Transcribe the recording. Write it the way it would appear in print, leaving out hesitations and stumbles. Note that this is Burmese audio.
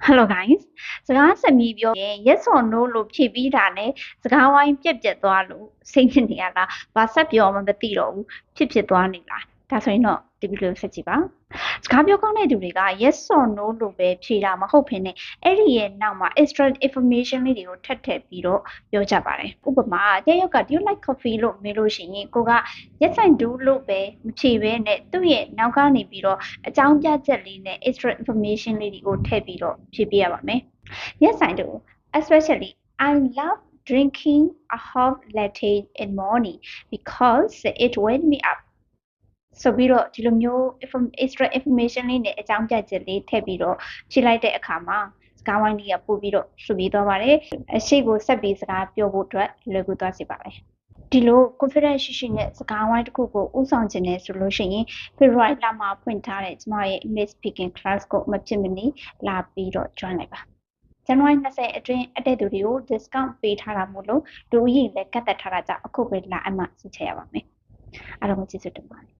Hello guys စကားဆက်ပြီးပြောရင် yes or no လို့ဖြေပြီးတာနဲ့စကားဝိုင်းပြက်သွားလို့စိတ်ညစ်နေရလားဘာဆက်ပြောမှမသိတော့ဘူးဖြစ်သွားနေလားဒါဆိုရင်တော့ဒီဗီဒီယိုဆက်ကြည့်ပါစကားပြောကောင်းတဲ့သူတွေက yes or no လို့ပဲဖြေတာမဟုတ်ဘဲနဲ့အဲ့ဒီရဲ့နောက်မှာ extra information လေးတွေကိုထပ်ထည့်ပြီးတော့ပြောကြပါတယ်ဥပမာတယောက်က do you like coffee လို့မေးလို့ရှိရင်ကိုက yes I do လို့ပဲမဖြေဘဲနဲ့သူ့ရဲ့နောက်ကနေပြီးတော့အကြောင်းပြချက်လေးနဲ့ extra information လေးတွေကိုထည့်ပြီးတော့ဖြေပြရပါမယ် Yes I do especially I love drinking a hot latte in morning because it wakes me up ဆိုပြီးတော့ဒီလိုမျိုး extra information လေးနဲ့အကြောင်းပြချက်လေးထည့်ပြီးတော့ဖြေလိုက်တဲ့အခါမှာစကားဝိုင်းလေးကပို့ပြီးတော့စုပြီးသွားပါတယ်အရှိကိုဆက်ပြီးစကားပြောဖို့အတွက်လွယ်ကူသွားစေပါတယ်ဒီလို confidence ရှိနဲ့စကားဝိုင်းတစ်ခုကိုဥဆောင်ခြင်းနဲ့ဆိုလို့ရှိရင် February လမှာဖွင့်ထားတဲ့ကျမရဲ့ English speaking class ကိုမဖြစ်မနေလာပြီးတော့ join လိုက်ပါဇန်နဝါရီ20အတွင်းအတဲ့သူတွေကို discount ပေးထားတာမို့လို့လူဦးရေလည်းကတ်သက်ထားတာကြောင့်အခုပဲလာအမှစစ်ချက်ရပါမယ်အားလုံးကိုကျေးဇူးတင်ပါတယ်